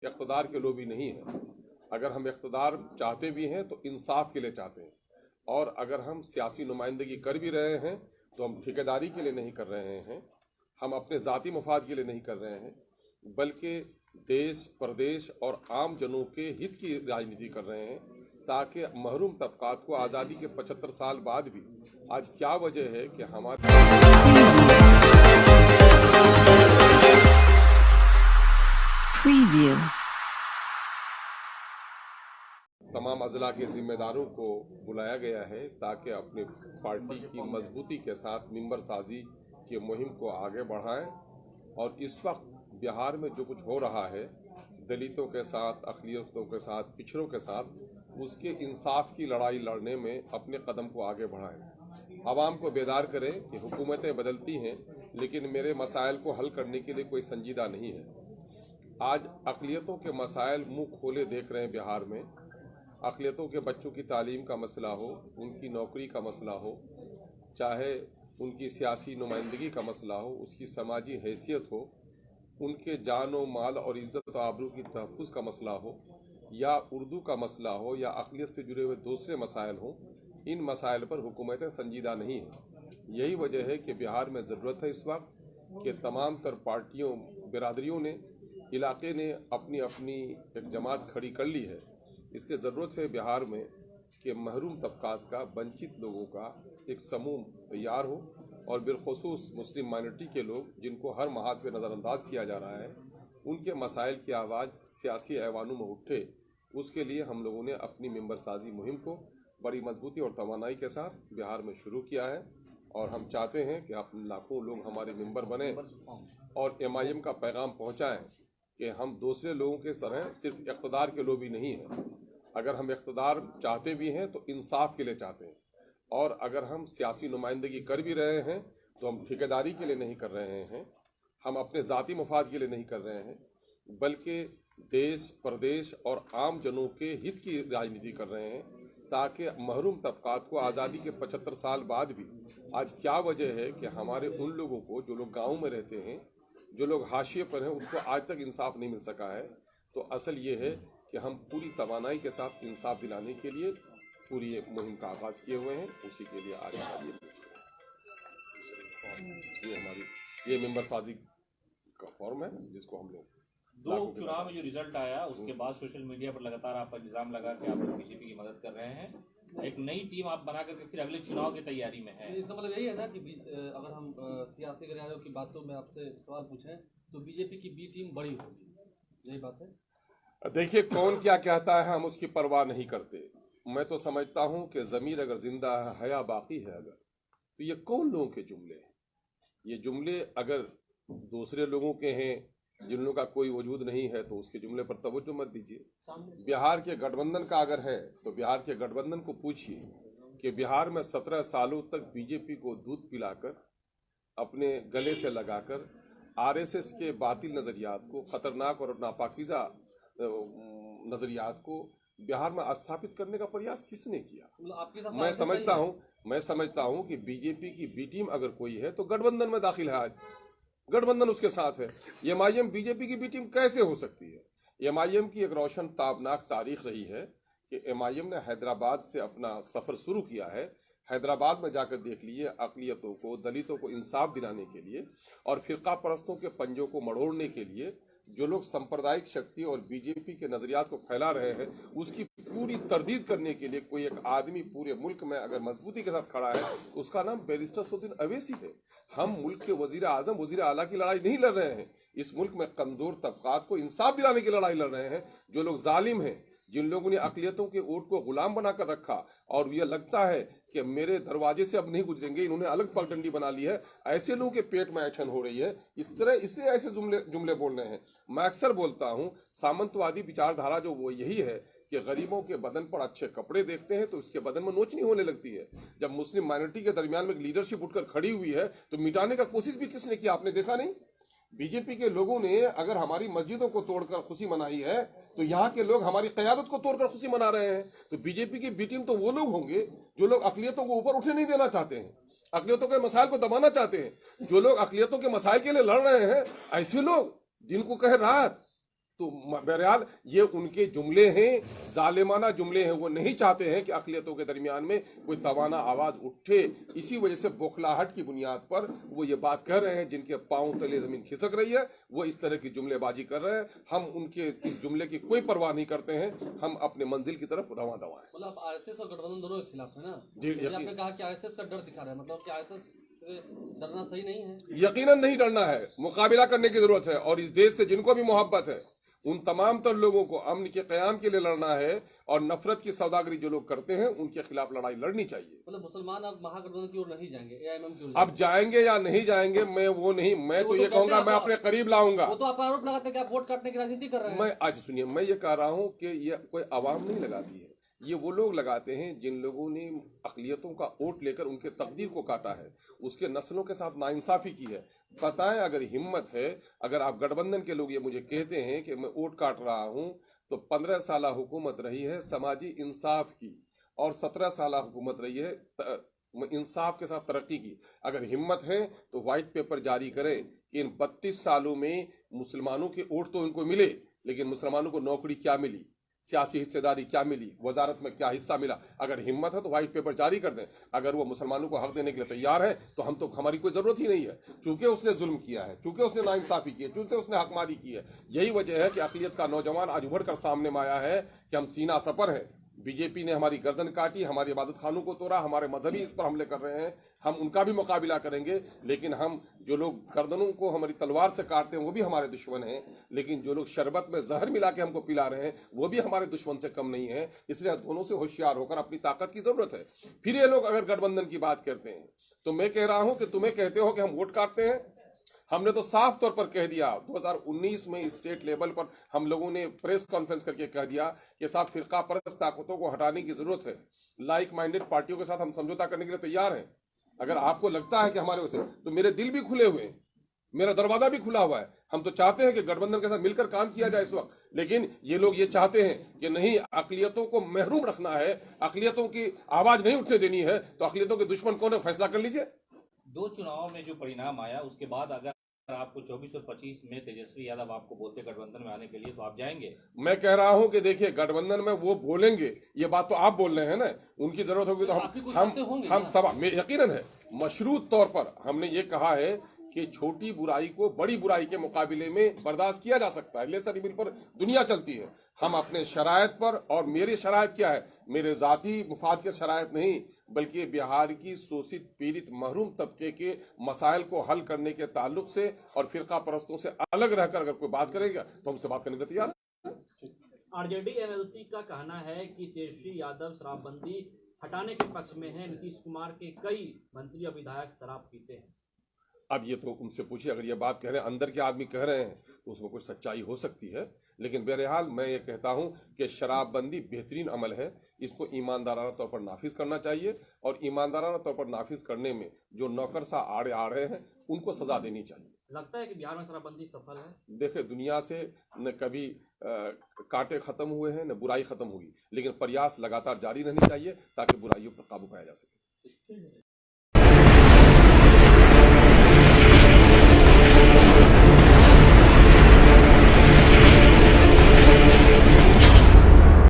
इख्तिदार के लोभी नहीं है। अगर हम इख्तिदार चाहते भी हैं तो इंसाफ के लिए चाहते हैं, और अगर हम सियासी नुमाइंदगी कर भी रहे हैं तो हम ठेकेदारी के लिए नहीं कर रहे हैं, हम अपने ज़ाती मफाद के लिए नहीं कर रहे हैं, बल्कि देश प्रदेश और आम जनों के हित की राजनीति कर रहे हैं, ताकि महरूम तबकात को आज़ादी के 75 साल बाद भी आज क्या वजह है कि हमारे तमाम अजला के जिम्मेदारों को बुलाया गया है ताकि अपनी पार्टी की मजबूती के साथ मिंबर साजी की मुहिम को आगे बढ़ाएं। और इस वक्त बिहार में जो कुछ हो रहा है दलितों के साथ, अक़लियतों के साथ, पिछड़ों के साथ, उसके इंसाफ की लड़ाई लड़ने में अपने कदम को आगे बढ़ाएं। आवाम को बेदार करें कि हुकूमतें बदलती हैं लेकिन मेरे मसाइल को हल करने के लिए कोई संजीदा नहीं है। आज अक़लियतों के मसाइल मुँह खोले देख रहे हैं बिहार में। अक़लियतों के बच्चों की तालीम का मसला हो, उनकी नौकरी का मसला हो, चाहे उनकी सियासी नुमाइंदगी का मसला हो, उसकी समाजी हैसियत हो, उनके जान व माल और इज़्ज़त व आबरू की तहफ़्फ़ुज़ का मसला हो, या उर्दू का मसला हो, या अक़लियत से जुड़े हुए दूसरे मसाइल हों, इन मसाइल पर हुकूमतें संजीदा नहीं हैं। यही वजह है कि बिहार में ज़रूरत है इस वक्त कि तमाम तर पार्टियों, बिरादरियों ने, इलाके ने अपनी अपनी एक जमात खड़ी कर ली है। इसलिए ज़रूरत है बिहार में कि महरूम तबकात का, वंचित लोगों का एक समूह तैयार हो, और बिलखुसूस मुस्लिम माइनॉरिटी के लोग जिनको हर महात पे नज़रअंदाज किया जा रहा है, उनके मसाइल की आवाज़ सियासी ऐवानों में उठे। उसके लिए हम लोगों ने अपनी मेंबर साजी मुहिम को बड़ी मजबूती और तवानाई के साथ बिहार में शुरू किया है, और हम चाहते हैं कि आप लाखों लोग हमारे मेंबर बने और MIM का पैगाम पहुँचाएँ कि हम दूसरे लोगों के तरह सिर्फ इख्तिदार के लोभी नहीं हैं। अगर हम इख्तिदार चाहते भी हैं तो इंसाफ के लिए चाहते हैं, और अगर हम सियासी नुमाइंदगी कर भी रहे हैं तो हम ठेकेदारी के लिए नहीं कर रहे हैं, हम अपने ज़ाती मफाद के लिए नहीं कर रहे हैं, बल्कि देश प्रदेश और आम जनों के हित की राजनीति कर रहे हैं, ताकि महरूम तबकात को आज़ादी के 75 साल बाद भी आज क्या वजह है कि हमारे उन लोगों को, जो लोग गाँव में रहते हैं, जो लोग हाशिए पर हैं, उसको आज तक इंसाफ नहीं मिल सका है। तो असल ये है कि हम पूरी तवानाई के साथ इंसाफ दिलाने के लिए पूरी एक मुहिम का आगाज़ किए हुए हैं। उसी के लिए आज ये हमारी मेंबर साजी का फॉर्म है, जिसको हम लोग दो उपचुनाव में जो रिजल्ट आया उसके बाद सोशल मीडिया पर लगातार आप पर इल्जाम लगा कि आप बीजेपी की मदद कर रहे हैं, एक नई टीम आप बना करके फिर अगले चुनाव की तैयारी में है। इसका मतलब यही है ना कि अगर हम सियासी गलियारों की बातों में आपसे सवाल पूछें तो बीजेपी की बी टीम बड़ी होगी, यही बात है। देखिए, कौन क्या कहता है हम उसकी परवाह नहीं करते। मैं तो समझता हूं कि ज़मीर अगर जिंदा है, हया बाकी है अगर, तो ये कौन लोगों के जुमले हैं? ये जुमले अगर दूसरे लोगों के हैं जिन लोगों का कोई वजूद नहीं है तो उसके जुमले पर तवज्जो मत दीजिए। बिहार के गठबंधन का अगर है तो बिहार के गठबंधन को पूछिए कि बिहार में 17 सालों तक बीजेपी को दूध पिलाकर, अपने गले से लगाकर RSS के बातिल नज़रियात को, ख़तरनाक और नापाकीज़ा नज़रियात को बिहार में स्थापित करने का प्रयास किसने किया? मैं समझता हूं कि बीजेपी की बी टीम अगर कोई है तो गठबंधन में दाखिल है। आज गठबंधन उसके साथ है। MIM बीजेपी की बी टीम कैसे हो सकती है? MIM की एक रोशन ताबनाक तारीख रही है कि MIM ने हैदराबाद से अपना सफ़र शुरू किया है। हैदराबाद में जाकर देख लिए, अक़लियतों को, दलितों को इंसाफ दिलाने के लिए और फ़िरका परस्तों के पंजों को मड़ोड़ने के लिए जो लोग सांप्रदायिक शक्ति और बीजेपी के नज़रियात को फैला रहे हैं, उसकी पूरी तरदीद करने के लिए कोई एक आदमी पूरे मुल्क में अगर मजबूती के साथ खड़ा है, उसका नाम बैरिस्टर सैफुद्दीन अवैसी है। हम मुल्क के वज़ीर आज़म, वज़ीर आला की लड़ाई नहीं लड़ रहे हैं। इस मुल्क में कमज़ोर तबकात को इंसाफ दिलाने की लड़ाई लड़ रहे हैं। जो लोग जालिम हैं, जिन लोगों ने अक़लियतों के वोट को गुलाम बनाकर रखा और यह लगता है कि मेरे दरवाजे से अब नहीं गुजरेंगे, इन्होंने अलग पगडंडी बना ली है, ऐसे लोगों के पेट में ऐठन हो रही है। इस तरह इसलिए ऐसे जुमले बोल रहे हैं। मैं अक्सर बोलता हूँ, सामंतवादी विचारधारा जो वो यही है कि गरीबों के बदन पर अच्छे कपड़े देखते हैं तो उसके बदन में नोचनी होने लगती है। जब मुस्लिम माइनॉरिटी के दरमियान में लीडरशिप उठकर खड़ी हुई है तो मिटाने का कोशिश भी किसने किया? आपने देखा नहीं? बीजेपी के लोगों ने अगर हमारी मस्जिदों को तोड़कर खुशी मनाई है तो यहाँ के लोग हमारी क़यादत को तोड़कर खुशी मना रहे हैं। तो बीजेपी की बी टीम तो वो लोग होंगे जो लोग अक़लियतों को ऊपर उठने नहीं देना चाहते हैं, अक़लियतों के मसाइल को दबाना चाहते हैं। जो लोग अक़लियतों के मसाइल के लिए लड़ रहे हैं, ऐसे लोग जिनको कहे राहत, तो बहरहाल ये उनके जुमले हैं, जालिमाना जुमले हैं। वो नहीं चाहते हैं कि अक़लियतों के दरमियान में कोई तवाना आवाज़ उठे। इसी वजह से बौखलाहट की बुनियाद पर वो ये बात कह रहे हैं। जिनके पाँव तले ज़मीन खिसक रही है वो इस तरह की जुमलेबाजी कर रहे हैं। हम उनके इस जुमले की कोई परवाह नहीं करते हैं। हम अपने मंजिल की तरफ रवां दवा हैं। मतलब आरएसएस और गठबंधन दोनों के खिलाफ है ना जी, आपने कहा कि आरएसएस का डर दिखा रहा है, मतलब कि आरएसएस से डरना सही नहीं है। यकीनन नहीं डरना है, मुकाबला करने की जरूरत है। और इस देश से जिनको भी मोहब्बत है उन तमाम तर लोगों को अमन के क़याम के लिए लड़ना है। और नफरत की सौदागरी जो लोग करते हैं उनके खिलाफ लड़ाई लड़नी चाहिए। मतलब मुसलमान अब महागठबंधन की ओर नहीं जाएंगे, एआईएमएम की ओर अब जाएंगे या नहीं जाएंगे मैं वो नहीं, मैं तो ये कहूंगा मैं अपने करीब लाऊंगा। वो तो आप आरोप लगाते हैं कि आप वोट काटने की राजनीति कर रहे हैं। मैं आज सुनिए, मैं ये कह रहा हूं कि ये कोई आवाम नहीं लगाती है, ये वो लोग लगाते हैं जिन लोगों ने अक़लियतों का वोट लेकर उनके तकदीर को काटा है, उसके नस्लों के साथ नाइंसाफ़ी की है। पता है, अगर हिम्मत है, अगर आप गठबंधन के लोग ये मुझे कहते हैं कि मैं वोट काट रहा हूं, तो 15 साल हुकूमत रही है समाजी इंसाफ की और 17 साल हुकूमत रही है इंसाफ के साथ तरक्की की। अगर हिम्मत है तो वाइट पेपर जारी करें कि इन 32 सालों में मुसलमानों के वोट तो इनको मिले, लेकिन मुसलमानों को नौकरी क्या मिली, सियासी हिस्सेदारी क्या मिली, वजारत में क्या हिस्सा मिला। अगर हिम्मत है तो वाइट पेपर जारी कर दें। अगर वो मुसलमानों को हक देने के लिए तैयार है तो हम तो, हमारी कोई ज़रूरत ही नहीं है। चूंकि उसने जुल्म किया है, चूंकि उसने नाइंसाफ़ी की है, चूंकि उसने हकमारी की है। यही वजह है कि अक़लियत का नौजवान आज उभर कर सामने में आया है कि हम सीना सपर हैं। बीजेपी ने हमारी गर्दन काटी, हमारे इबादत खानों को तोड़ा, हमारे मजहबी इस पर हमले कर रहे हैं। हम उनका भी मुकाबला करेंगे, लेकिन हम जो लोग गर्दनों को हमारी तलवार से काटते हैं वो भी हमारे दुश्मन हैं। लेकिन जो लोग शरबत में जहर मिला के हमको पिला रहे हैं वो भी हमारे दुश्मन से कम नहीं है। इसलिए दोनों से होशियार होकर अपनी ताकत की जरूरत है। फिर ये लोग अगर गठबंधन की बात करते हैं तो मैं कह रहा हूं कि तुम्हें कहते हो कि हम वोट काटते हैं। हमने तो साफ तौर पर कह दिया 2019 में स्टेट लेवल पर हम लोगों ने प्रेस कॉन्फ्रेंस करके कह दिया कि साहब फिरका परस्त ताकतों को हटाने की जरूरत है। लाइक माइंडेड पार्टियों के साथ हम समझौता करने के लिए तैयार हैं। अगर आपको लगता है कि हमारे वैसे, तो मेरे दिल भी खुले हुए हैं, मेरा दरवाजा भी खुला हुआ है। हम तो चाहते हैं कि गठबंधन के साथ मिलकर काम किया जाए इस वक्त, लेकिन ये लोग ये चाहते हैं कि नहीं, अक़लियतों को महरूम रखना है, अक़लियतों की आवाज नहीं उठने देनी है। तो अक़लियतों के दुश्मन कौन है, फैसला कर लीजिए। 2 चुनाव में जो परिणाम आया उसके बाद अगर आपको 24 और 25 में तेजस्वी यादव आपको बोलते गठबंधन में आने के लिए, तो आप जाएंगे? मैं कह रहा हूं कि देखिए, गठबंधन में वो बोलेंगे, ये बात तो आप बोल रहे हैं ना, उनकी जरूरत होगी तो हम सब यकीनन है। मशरूत तौर पर हमने ये कहा है कि छोटी बुराई को बड़ी बुराई के मुकाबले में बर्दाश्त किया जा सकता है। लेसर इविल पर दुनिया चलती है। हम अपने शरायत पर, और मेरी शरायत क्या है, मेरे ज़ाती मुफाद के शरायत नहीं, बल्कि बिहार की शोषित पीड़ित महरूम तबके के मसाइल को हल करने के ताल्लुक से और फिरका परस्तों से अलग रहकर अगर कोई बात करेगा तो हमसे बात करने को तैयार है। आरजेडी एमएलसी का कहना है कि तेजस्वी यादव शराबबंदी हटाने के पक्ष में है। नीतीश कुमार के कई मंत्री और विधायक शराब पीते हैं। अब ये तो उनसे पूछिए, अगर ये बात कह रहे हैं, अंदर के आदमी कह रहे हैं, तो उसमें कुछ सच्चाई हो सकती है। लेकिन बहरहाल मैं ये कहता हूं कि शराबबंदी बेहतरीन अमल है, इसको ईमानदाराना तौर पर नाफिज करना चाहिए। और ईमानदाराना तौर पर नाफिज करने में जो नौकरसा आड़े आ रहे हैं उनको सजा देनी चाहिए। लगता है कि बिहार में शराबबंदी सफल है? देखिए, दुनिया से न कभी कांटे खत्म हुए हैं न बुराई खत्म हुई, लेकिन प्रयास लगातार जारी रहनी चाहिए ताकि बुराइयों पर काबू पाया जा सके।